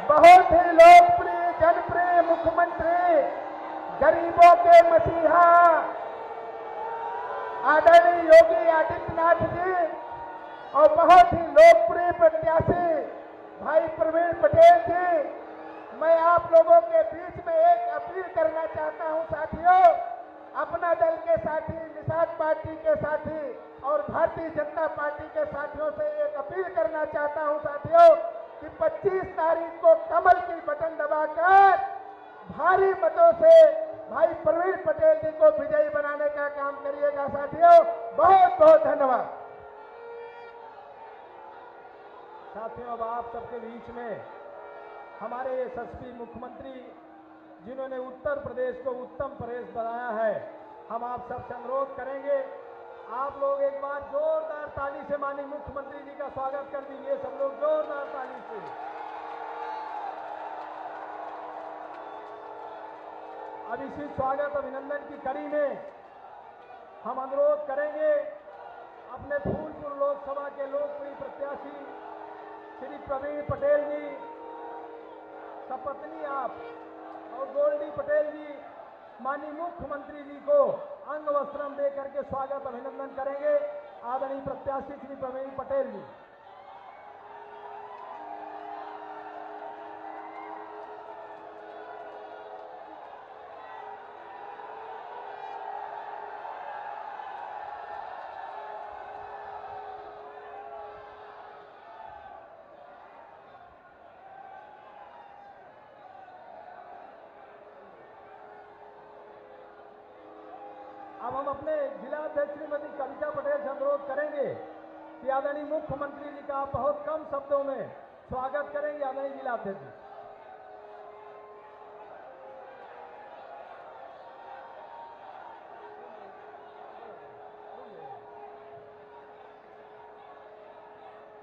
बहुत ही लोकप्रिय जनप्रिय मुख्यमंत्री, गरीबों के मसीहा आदरणीय योगी आदित्यनाथ जी और बहुत ही लोकप्रिय प्रत्याशी भाई प्रवीण पटेल जी, मैं आप लोगों के बीच में एक अपील करना चाहता हूं साथियों। अपना दल के साथी, निषाद पार्टी के साथी और भारतीय जनता पार्टी के साथियों से एक अपील करना चाहता हूं साथियों कि 25 तारीख को कमल की बटन दबाकर भारी मतों से भाई प्रवीण पटेल जी को विजयी बनाने का काम करिएगा साथियों। बहुत बहुत धन्यवाद साथियों। अब आप सबके बीच में हमारे यशस्वी मुख्यमंत्री जिन्होंने उत्तर प्रदेश को उत्तम प्रदेश बनाया है, हम आप सबसे अनुरोध करेंगे आप लोग एक बार जोरदार ताली से माननीय मुख्यमंत्री जी का स्वागत कर दीजिए। सब लोग जोरदार ताली से। अब इसी स्वागत अभिनंदन की कड़ी में हम अनुरोध करेंगे अपने फूलपुर लोकसभा के लोकप्रिय प्रत्याशी श्री प्रवीण पटेल जी, सपत्नी आप और गोल्डी पटेल जी माननीय मुख्यमंत्री जी को अंग वस्त्रम दे करके स्वागत अभिनंदन करेंगे। आदरणीय प्रत्याशी श्री प्रवीण पटेल जी। अब हम अपने जिला अध्यक्ष श्रीमती कविता पटेल से अनुरोध करेंगे कि आदरणीय मुख्यमंत्री जी का बहुत कम शब्दों में स्वागत करेंगे। आदरणीय जिला अध्यक्ष जी।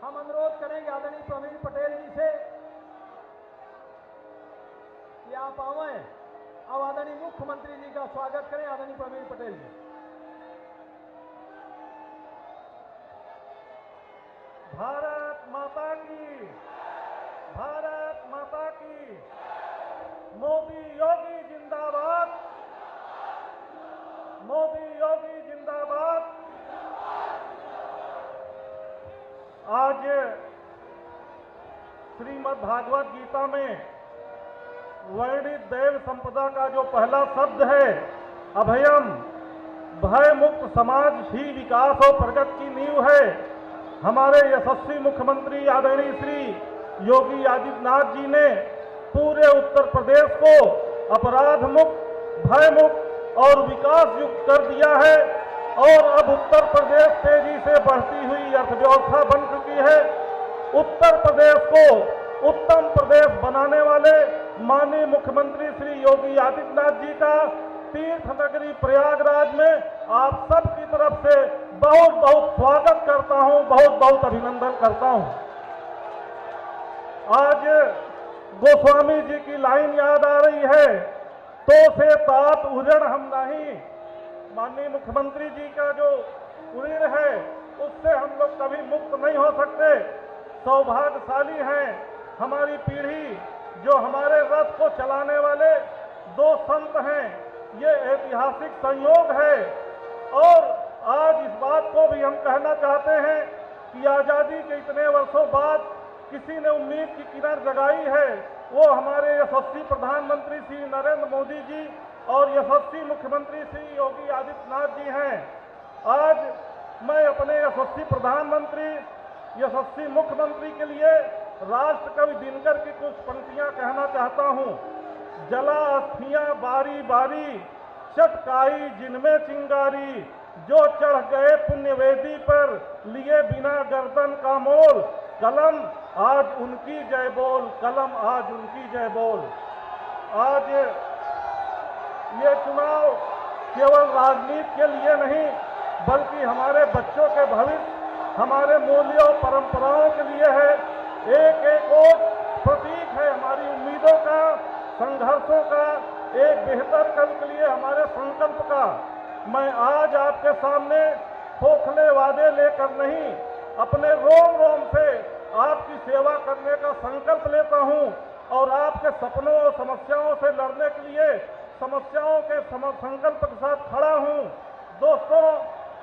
हम अनुरोध करेंगे आदरणीय प्रवीण पटेल जी से कि आप आवें। अब आदरणीय मुख्यमंत्री जी का स्वागत करें। आदरणीय प्रवीण पटेल जी। भारत माता की, भारत माता की। मोदी योगी जिंदाबाद, मोदी योगी जिंदाबाद। आज श्रीमद् भागवत गीता में वर्णित दैव संपदा का जो पहला शब्द है अभयम, भय मुक्त समाज ही विकास और प्रगति की नींव है। हमारे यशस्वी मुख्यमंत्री आदरणीय श्री योगी आदित्यनाथ जी ने पूरे उत्तर प्रदेश को अपराध मुक्त, भय मुक्त और विकास युक्त कर दिया है और अब उत्तर प्रदेश तेजी से बढ़ती हुई अर्थव्यवस्था बन चुकी है। उत्तर प्रदेश को उत्तम प्रदेश बनाने वाले माननीय मुख्यमंत्री श्री योगी आदित्यनाथ जी का तीर्थ नगरी प्रयागराज में आप सब की तरफ से बहुत बहुत स्वागत करता हूं, बहुत बहुत अभिनंदन करता हूं। आज गोस्वामी जी की लाइन याद आ रही है, तो से तात उजड़ हम नहीं। माननीय मुख्यमंत्री जी का जो ऋण है उससे हम लोग कभी मुक्त नहीं हो सकते। सौभाग्यशाली हैं हमारी पीढ़ी जो हमारे रथ को चलाने वाले दो संत हैं। ये ऐतिहासिक संयोग है और आज इस बात को भी हम कहना चाहते हैं कि आजादी के इतने वर्षों बाद किसी ने उम्मीद की किरण जगाई है, वो हमारे यशस्वी प्रधानमंत्री श्री नरेंद्र मोदी जी और यशस्वी मुख्यमंत्री श्री योगी आदित्यनाथ जी हैं। आज मैं अपने यशस्वी प्रधानमंत्री, यशस्वी मुख्यमंत्री के लिए राष्ट्र कवि दिनकर की कुछ पंक्तियां कहना चाहता हूं। जला अस्थियां बारी बारी, चटकाई जिनमें चिंगारी, जो चढ़ गए पुण्यवेदी पर लिए बिना गर्दन का मोल, कलम आज उनकी जय बोल, कलम आज उनकी जय बोल। आज ये चुनाव केवल राजनीति के लिए नहीं बल्कि हमारे बच्चों के भविष्य, हमारे मूल्यों परंपराओं के लिए है। एक एक वोट प्रतीक है हमारी उम्मीदों का, संघर्षों का, एक बेहतर कल के लिए हमारे संकल्प का। मैं आज आपके सामने खोखले वादे लेकर नहीं, अपने रोम रोम से आपकी सेवा करने का संकल्प लेता हूं। और आपके सपनों और समस्याओं से लड़ने के लिए समस्याओं के संकल्प के साथ खड़ा हूं। दोस्तों,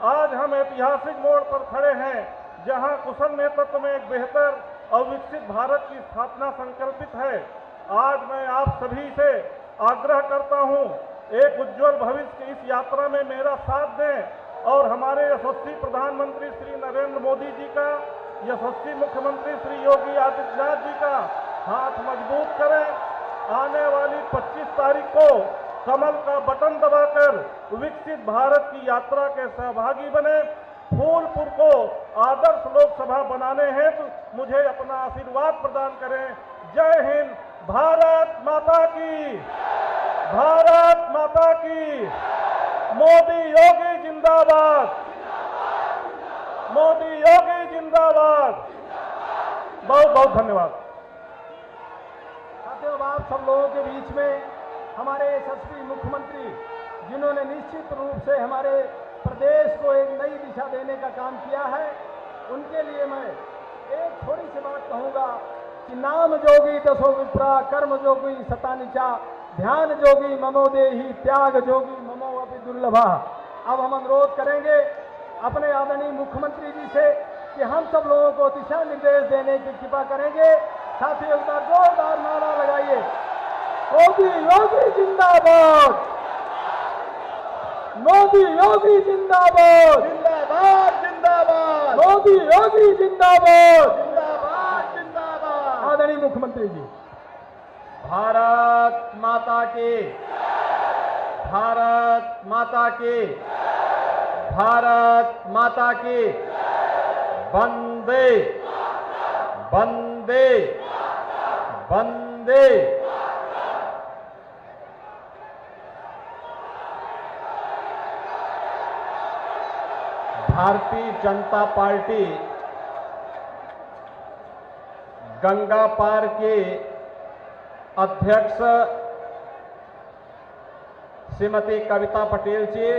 आज हम ऐतिहासिक मोड़ पर खड़े हैं जहां कुशल नेतृत्व में एक बेहतर और विकसित भारत की स्थापना संकल्पित है। आज मैं आप सभी से आग्रह करता हूं, एक उज्जवल भविष्य की इस यात्रा में मेरा साथ दें और हमारे यशस्वी प्रधानमंत्री श्री नरेंद्र मोदी जी का, यशस्वी मुख्यमंत्री श्री योगी आदित्यनाथ जी का हाथ मजबूत करें। आने वाली 25 तारीख को कमल का बटन दबाकर विकसित भारत की यात्रा के सहभागी बने। फूलपुर को आदर्श लोकसभा बनाने हेतु मुझे अपना आशीर्वाद प्रदान करें। जय हिंद। भारत माता की, भारत माता की। मोदी योगी जिंदाबाद, मोदी योगी जिंदाबाद। बहुत बहुत धन्यवाद। साथियों, आप सब लोगों के बीच में हमारे यशस्वी मुख्यमंत्री, जिन्होंने निश्चित रूप से हमारे प्रदेश को एक नई दिशा देने का काम किया है, उनके लिए मैं एक थोड़ी सी बात कहूंगा कि नाम जोगी दसो विप्रा, कर्म जोगी सतानिचा, ध्यान जोगी ममो देहि, त्याग जोगी ममो अपि दुर्लभा। अब हम अनुरोध करेंगे अपने आदरणीय मुख्यमंत्री जी से कि हम सब लोगों को दिशा निर्देश देने की कृपा करेंगे। साथियों, एक बार जोरदार नारा लगाइए, मोदी योगी जिंदाबाद, मोदी योगी जिंदाबाद, जिंदाबाद जिंदाबाद, मोदी योगी जिंदाबाद। जिंदाबाद जिंदाबाद। आदरणीय मुख्यमंत्री जी। भारत माता की, भारत माता की, भारत माता की। वंदे वंदे वंदे। भारतीय जनता पार्टी गंगा पार के अध्यक्ष श्रीमती कविता पटेल जी,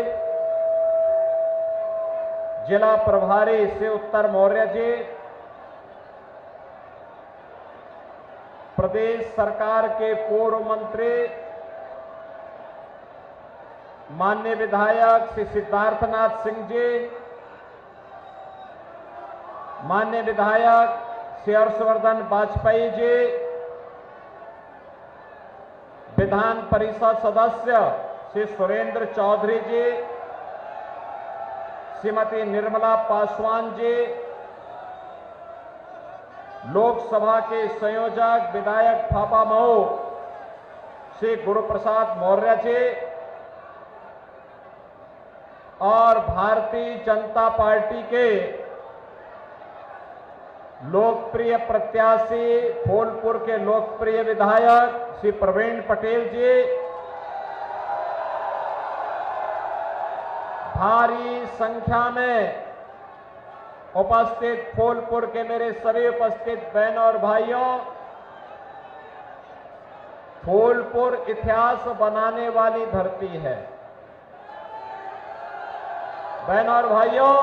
जिला प्रभारी श्री उत्तर मौर्य जी, प्रदेश सरकार के पूर्व मंत्री माननीय विधायक श्री सिद्धार्थनाथ सिंह जी, माननीय विधायक श्री हर्षवर्धन वाजपेयी जी, विधान परिषद सदस्य श्री सुरेंद्र चौधरी जी, श्रीमती निर्मला पासवान जी, लोकसभा के संयोजक विधायक फापा मऊ श्री गुरुप्रसाद मौर्य जी और भारतीय जनता पार्टी के लोकप्रिय प्रत्याशी, फूलपुर के लोकप्रिय विधायक श्री प्रवीण पटेल जी, भारी संख्या में उपस्थित फूलपुर के मेरे सभी उपस्थित बहनों और भाइयों, फूलपुर इतिहास बनाने वाली धरती है। बहनों और भाइयों,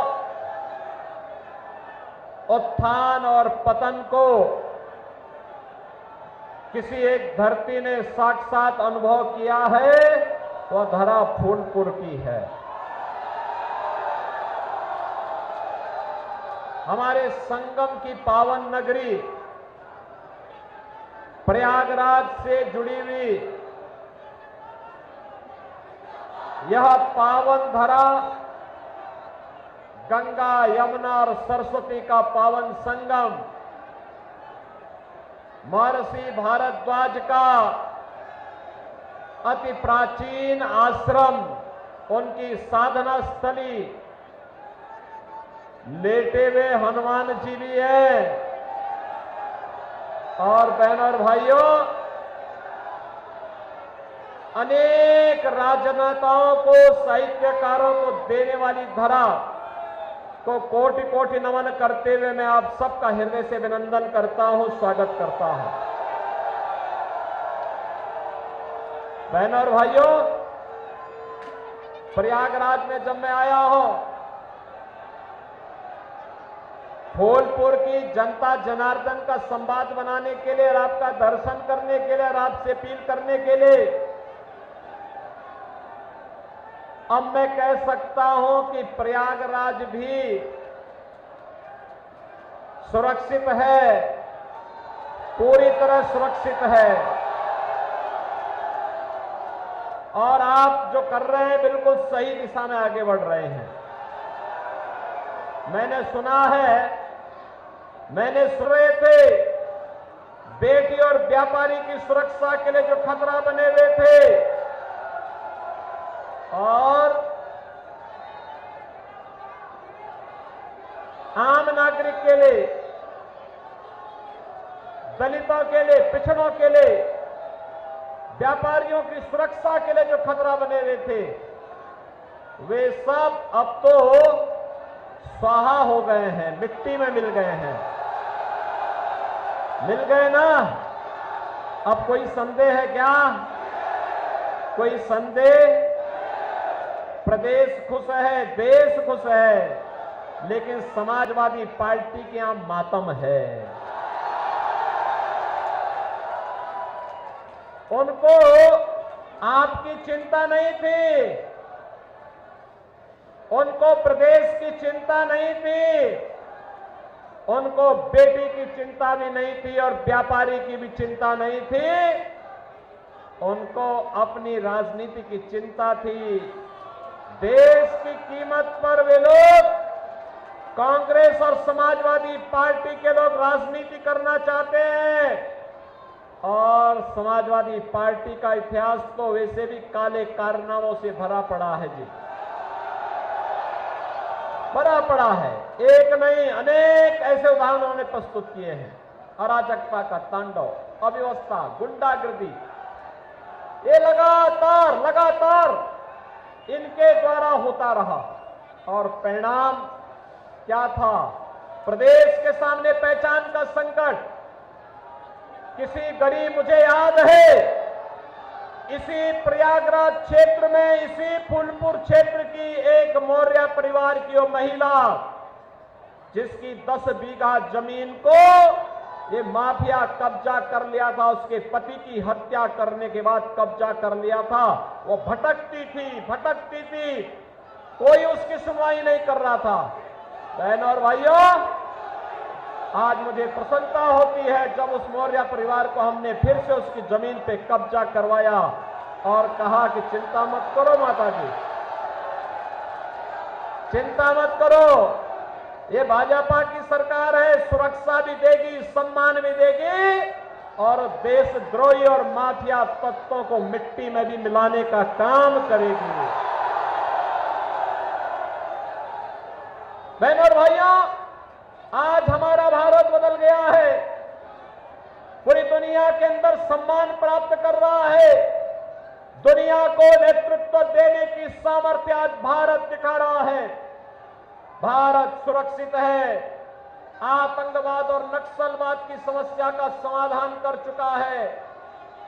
उत्थान और पतन को किसी एक धरती ने साक्षात अनुभव किया है, वह धरा फूलपुर की है। हमारे संगम की पावन नगरी प्रयागराज से जुड़ी हुई यह पावन धरा, गंगा, यमुना और सरस्वती का पावन संगम, महर्षि भारद्वाज का अति प्राचीन आश्रम, उनकी साधना स्थली, लेटे हुए हनुमान जी भी है। और बहनों और भाइयों, अनेक राजनेताओं को, साहित्यकारों को देने वाली धरा को कोटि कोटि नमन करते हुए मैं आप सबका हृदय से अभिनंदन करता हूं, स्वागत करता हूं। बहनों और भाइयों, प्रयागराज में जब मैं आया हूं फूलपुर की जनता जनार्दन का संवाद बनाने के लिए और आपका दर्शन करने के लिए और आपसे अपील करने के लिए अब मैं कह सकता हूं कि प्रयागराज भी सुरक्षित है, पूरी तरह सुरक्षित है। और आप जो कर रहे हैं बिल्कुल सही दिशा में आगे बढ़ रहे हैं। मैंने सुना है, मैंने सुन रहे थे बेटी और व्यापारी की सुरक्षा के लिए जो खतरा बने हुए थे और आम नागरिक के लिए, दलितों के लिए, पिछड़ों के लिए, व्यापारियों की सुरक्षा के लिए जो खतरा बने हुए थे वे सब अब तो स्वाहा हो गए हैं, मिट्टी में मिल गए हैं। मिल गए ना? अब कोई संदेह है क्या? कोई संदेह? प्रदेश खुश है, देश खुश है, लेकिन समाजवादी पार्टी के यहां मातम है। उनको आपकी चिंता नहीं थी, उनको प्रदेश की चिंता नहीं थी, उनको बेटी की चिंता भी नहीं थी और व्यापारी की भी चिंता नहीं थी। उनको अपनी राजनीति की चिंता थी। देश की कीमत पर वे लोग, कांग्रेस और समाजवादी पार्टी के लोग राजनीति करना चाहते हैं। और समाजवादी पार्टी का इतिहास तो वैसे भी काले कारनामों से भरा पड़ा है जी, भरा पड़ा है। एक नहीं अनेक ऐसे उदाहरण उन्होंने प्रस्तुत किए हैं। अराजकता का तांडव, अव्यवस्था, गुंडागर्दी, ये लगातार इनके द्वारा होता रहा। और परिणाम क्या था? प्रदेश के सामने पहचान का संकट। किसी गरीब, मुझे याद है इसी प्रयागराज क्षेत्र में, इसी फूलपुर क्षेत्र की एक मौर्य परिवार की वो महिला जिसकी 10 बीघा जमीन को ये माफिया कब्जा कर लिया था, उसके पति की हत्या करने के बाद कब्जा कर लिया था। वो भटकती थी, कोई उसकी सुनवाई नहीं कर रहा था। बहनों और भाइयों, आज मुझे प्रसन्नता होती है जब उस मौर्य परिवार को हमने फिर से उसकी जमीन पे कब्जा करवाया और कहा कि चिंता मत करो माता जी, चिंता मत करो, ये भाजपा की सरकार है, सुरक्षा भी देगी, सम्मान भी देगी और देशद्रोही और माफिया तत्वों को मिट्टी में भी मिलाने का काम करेगी। बहनों और भाइयों, आज हमारा भारत बदल गया है, पूरी दुनिया के अंदर सम्मान प्राप्त कर रहा है। दुनिया को नेतृत्व देने की सामर्थ्य आज भारत दिखा रहा है। भारत सुरक्षित है, आतंकवाद और नक्सलवाद की समस्या का समाधान कर चुका है,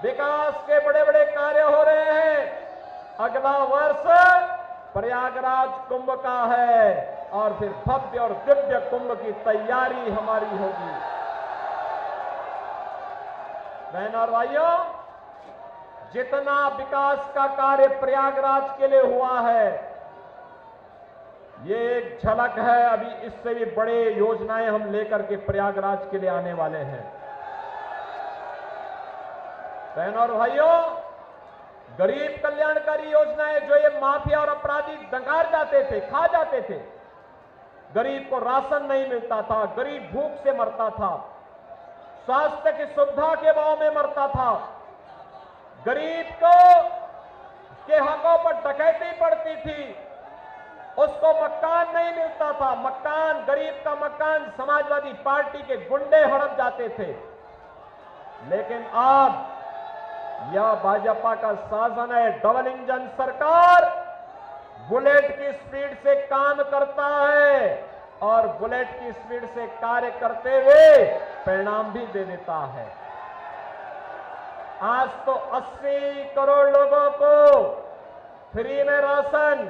विकास के बड़े बड़े कार्य हो रहे हैं। अगला वर्ष प्रयागराज कुंभ का है और फिर भव्य और दिव्य कुंभ की तैयारी हमारी होगी। बहनों और भाइयों, जितना विकास का कार्य प्रयागराज के लिए हुआ है, ये एक झलक है। अभी इससे भी बड़े योजनाएं हम लेकर के प्रयागराज के लिए आने वाले हैं। बहनों और भाइयों, गरीब कल्याणकारी योजनाएं जो ये माफिया और अपराधी डकार जाते थे, खा जाते थे, गरीब को राशन नहीं मिलता था, गरीब भूख से मरता था, स्वास्थ्य की सुविधा के अभाव में मरता था, गरीब को के हकों पर डकैती पड़ती थी, उसको मकान नहीं मिलता था। मकान, गरीब का मकान समाजवादी पार्टी के गुंडे हड़प जाते थे। लेकिन अब यह भाजपा का शासन है, डबल इंजन सरकार बुलेट की स्पीड से काम करता है और बुलेट की स्पीड से कार्य करते हुए परिणाम भी दे देता है। आज तो 80 करोड़ लोगों को फ्री में राशन,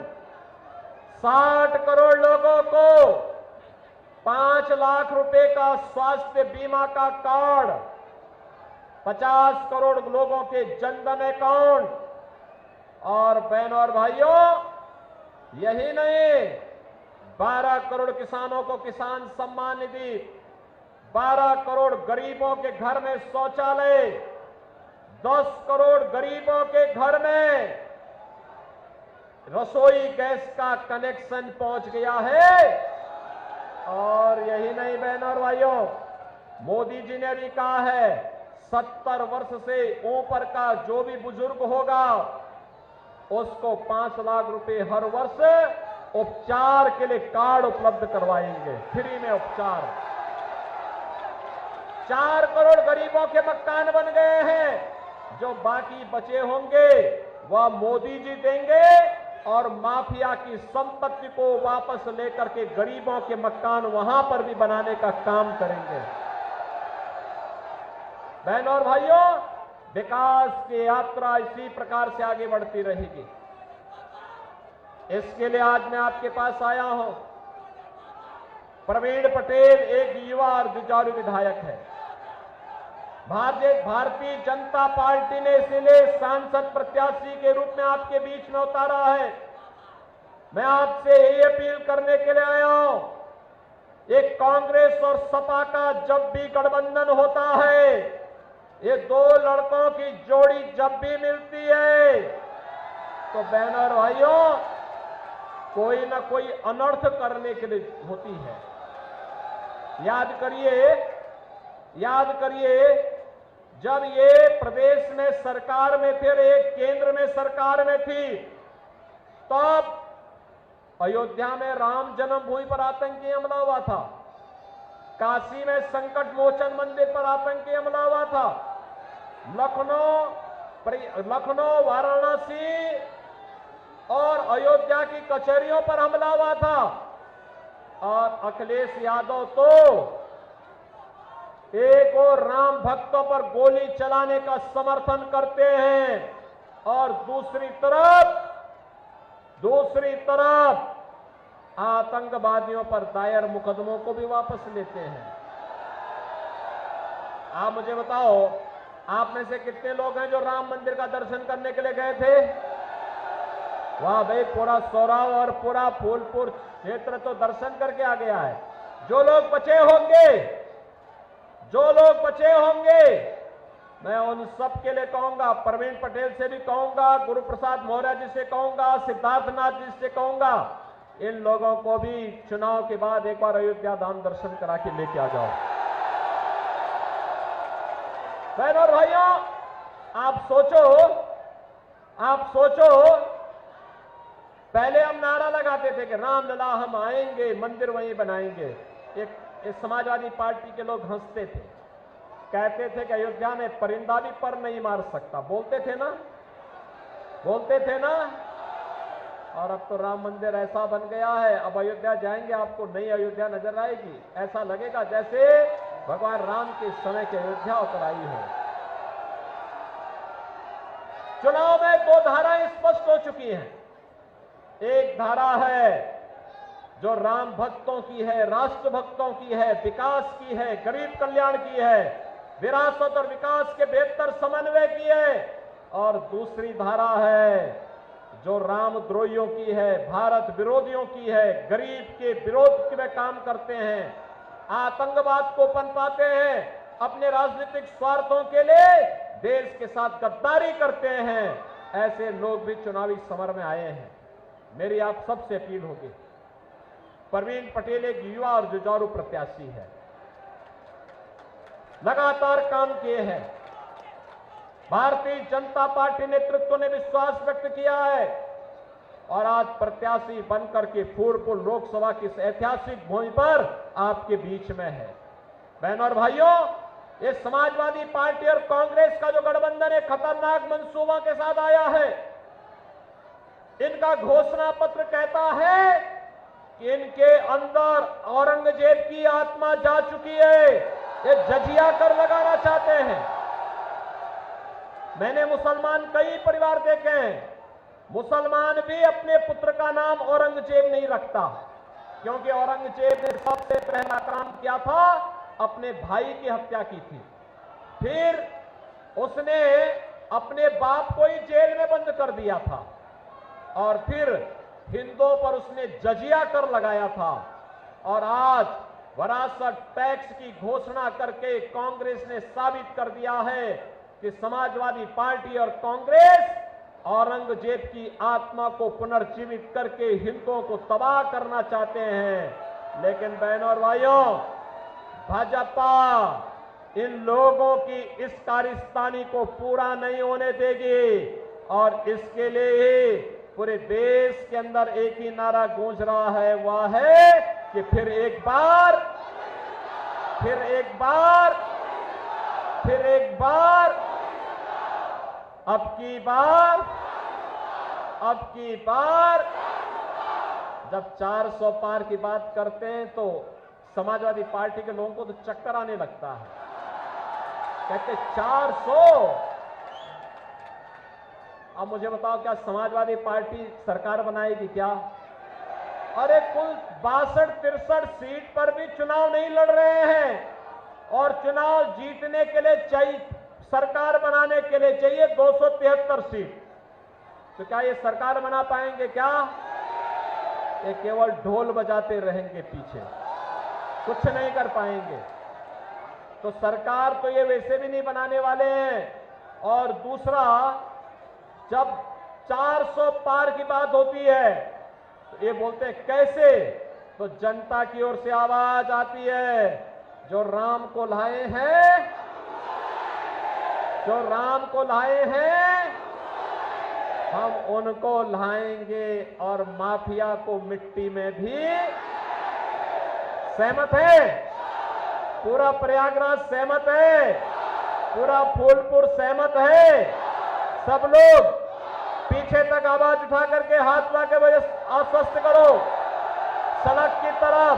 60 करोड़ लोगों को 5 लाख रुपए का स्वास्थ्य बीमा का कार्ड, 50 करोड़ लोगों के जनधन अकाउंट, और बहनों और भाइयों यही नहीं, 12 करोड़ किसानों को किसान सम्मान निधि, 12 करोड़ गरीबों के घर में शौचालय, 10 करोड़ गरीबों के घर में रसोई गैस का कनेक्शन पहुंच गया है। और यही नहीं बहनों और भाइयों, मोदी जी ने भी कहा है 70 वर्ष से ऊपर का जो भी बुजुर्ग होगा उसको 5 लाख रुपए हर वर्ष उपचार के लिए कार्ड उपलब्ध करवाएंगे, फ्री में उपचार। 4 करोड़ गरीबों के मकान बन गए हैं, जो बाकी बचे होंगे वह मोदी जी देंगे और माफिया की संपत्ति को वापस लेकर के गरीबों के मकान वहां पर भी बनाने का काम करेंगे। बहनों और भाइयों, विकास की यात्रा इसी प्रकार से आगे बढ़ती रहेगी। इसके लिए आज मैं आपके पास आया हूं। प्रवीण पटेल एक युवा और जुझारू विधायक है। भारतीय जनता पार्टी ने इसीलिए सांसद प्रत्याशी के रूप में आपके बीच में उतारा है। मैं आपसे यही अपील करने के लिए आया हूं, एक कांग्रेस और सपा का जब भी गठबंधन होता है, ये 2 लड़कों की जोड़ी जब भी मिलती है तो बहनों और भाइयों कोई ना कोई अनर्थ करने के लिए होती है। याद करिए जब ये प्रदेश में सरकार में थे, एक केंद्र में सरकार में थी, तब अयोध्या में राम जन्मभूमि पर आतंकी हमला हुआ था, काशी में संकट मोचन मंदिर पर आतंकी हमला हुआ था, लखनऊ, वाराणसी और अयोध्या की कचहरियों पर हमला हुआ था। और अखिलेश यादव तो एक और राम भक्तों पर गोली चलाने का समर्थन करते हैं और दूसरी तरफ आतंकवादियों पर दायर मुकदमों को भी वापस लेते हैं। आप मुझे बताओ, आप में से कितने लोग हैं जो राम मंदिर का दर्शन करने के लिए गए थे? वाह भाई, पूरा सौराव और पूरा फूलपुर क्षेत्र तो दर्शन करके आ गया है। जो लोग बचे होंगे मैं उन सब के लिए कहूंगा, प्रवीण पटेल से भी कहूंगा, गुरु प्रसाद मौर्य जी से कहूंगा, सिद्धार्थनाथ जी से कहूंगा, इन लोगों को भी चुनाव के बाद एक बार अयोध्या धाम दर्शन करा के लेके आ जाओ। बहनों और भाइयों, आप सोचो पहले हम नारा लगाते थे कि रामलला हम आएंगे, मंदिर वहीं बनाएंगे। एक समाजवादी पार्टी के लोग हंसते थे, कहते थे कि अयोध्या में परिंदा भी पर नहीं मार सकता, बोलते थे ना। और अब तो राम मंदिर ऐसा बन गया है, अब अयोध्या जाएंगे आपको नई अयोध्या नजर आएगी, ऐसा लगेगा जैसे भगवान राम के समय की अयोध्या उतर आई है। चुनाव में 2 धाराएं स्पष्ट हो चुकी हैं। एक धारा है जो राम भक्तों की है, राष्ट्र भक्तों की है, विकास की है, गरीब कल्याण की है, विरासत और विकास के बेहतर समन्वय की है। और दूसरी धारा है जो रामद्रोहियों की है, भारत विरोधियों की है, गरीब के विरोध में काम करते हैं, आतंकवाद को पनपाते हैं, अपने राजनीतिक स्वार्थों के लिए देश के साथ गद्दारी करते हैं। ऐसे लोग भी चुनावी समर में आए हैं। मेरी आप सबसे अपील होगी, प्रवीण पटेल एक युवा और जुझारू प्रत्याशी है, लगातार काम किए हैं। भारतीय जनता पार्टी नेतृत्व ने विश्वास व्यक्त किया है और आज प्रत्याशी बनकर के फूलपुर लोकसभा की इस ऐतिहासिक भूमि पर आपके बीच में है। बहनों और भाइयों, ये समाजवादी पार्टी और कांग्रेस का जो गठबंधन एक खतरनाक मंसूबा के साथ आया है। इनका घोषणा पत्र कहता है कि इनके अंदर औरंगजेब की आत्मा जा चुकी है, ये जजिया कर लगाना चाहते हैं। मैंने मुसलमान कई परिवार देखे हैं, मुसलमान भी अपने पुत्र का नाम औरंगजेब नहीं रखता, क्योंकि औरंगजेब ने सबसे पहला काम किया था, अपने भाई की हत्या की थी। फिर उसने अपने बाप को ही जेल में बंद कर दिया था और फिर हिंदुओं पर उसने जजिया कर लगाया था। और आज विरासत टैक्स की घोषणा करके कांग्रेस ने साबित कर दिया है कि समाजवादी पार्टी और कांग्रेस औरंगजेब की आत्मा को पुनर्जीवित करके हिंदुओं को तबाह करना चाहते हैं। लेकिन बहनों और भाइयों, भाजपा इन लोगों की इस कारस्तानी को पूरा नहीं होने देगी और इसके लिए पूरे देश के अंदर एक ही नारा गूंज रहा है, वह है कि फिर एक बार अब की बार जब 400 पार की बात करते हैं तो समाजवादी पार्टी के लोगों को तो चक्कर आने लगता है। कहते 400। अब मुझे बताओ, क्या समाजवादी पार्टी सरकार बनाएगी क्या? अरे कुल 62-63 सीट पर भी चुनाव नहीं लड़ रहे हैं और चुनाव जीतने के लिए चाहिए, सरकार बनाने के लिए चाहिए 273 सीट। तो क्या ये सरकार बना पाएंगे क्या? ये केवल ढोल बजाते रहेंगे पीछे, कुछ नहीं कर पाएंगे। तो सरकार तो ये वैसे भी नहीं बनाने वाले हैं। और दूसरा, जब 400 पार की बात होती है तो ये बोलते हैं कैसे? तो जनता की ओर से आवाज आती है, जो राम को लाए हैं हम उनको लाएंगे और माफिया को मिट्टी में भी। सहमत है? पूरा प्रयागराज सहमत है, पूरा फूलपुर सहमत है। सब लोग पीछे तक आवाज उठा करके हाथ ला के वजह आश्वस्त करो। सड़क की तरफ,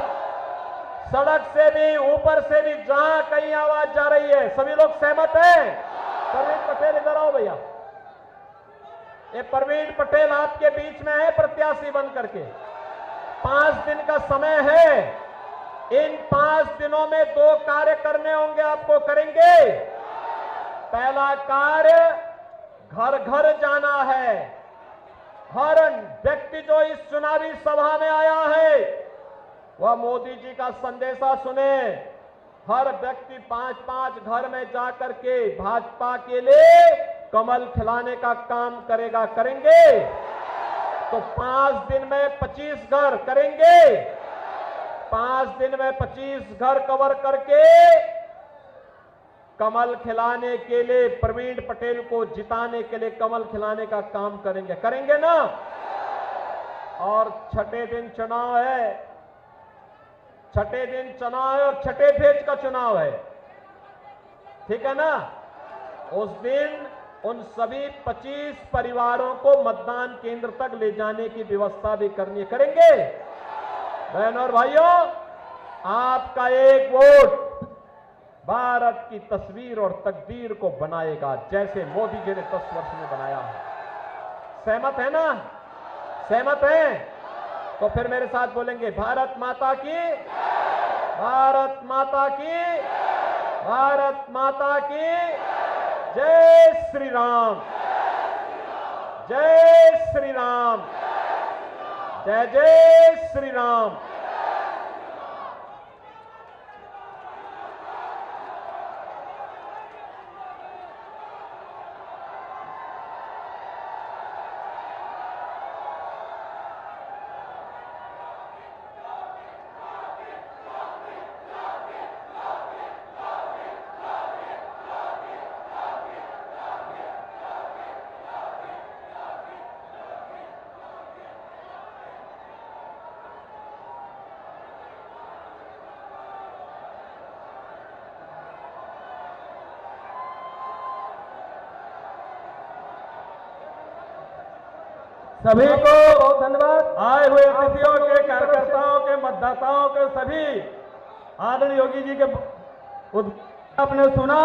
सड़क से भी, ऊपर से भी, जहां कहीं आवाज जा रही है, सभी लोग सहमत हैं? प्रवीण पटेल इधर आओ भैया। ये प्रवीण पटेल आपके बीच में है प्रत्याशी बन करके। 5 दिन का समय है। इन 5 दिनों में 2 कार्य करने होंगे, आपको करेंगे। पहला कार्य, घर घर जाना है। हर व्यक्ति जो इस चुनावी सभा में आया है वह मोदी जी का संदेशा सुने। हर व्यक्ति 5-5 घर में जाकर के भाजपा के लिए कमल खिलाने का काम करेंगे। तो 5 दिन में 25 घर करेंगे। 5 दिन में 25 घर कवर करके कमल खिलाने के लिए, प्रवीण पटेल को जिताने के लिए कमल खिलाने का काम करेंगे ना? और छठे दिन चुनाव है। और छठे फेज का चुनाव है, ठीक है ना? उस दिन उन सभी 25 परिवारों को मतदान केंद्र तक ले जाने की व्यवस्था भी करेंगे। बहनों और भाइयों, आपका एक वोट भारत की तस्वीर और तकदीर को बनाएगा, जैसे मोदी जी ने 10 वर्ष में बनाया है। सहमत है ना? सहमत है? तो फिर मेरे साथ बोलेंगे, भारत माता की, भारत माता की, भारत माता की जय श्री राम, जय श्री राम, जय जय श्री राम। सभी को बहुत धन्यवाद। आए हुए अतिथियों के, कार्यकर्ताओं के, मतदाताओं के, सभी आदरणीय योगी जी के आपने सुना।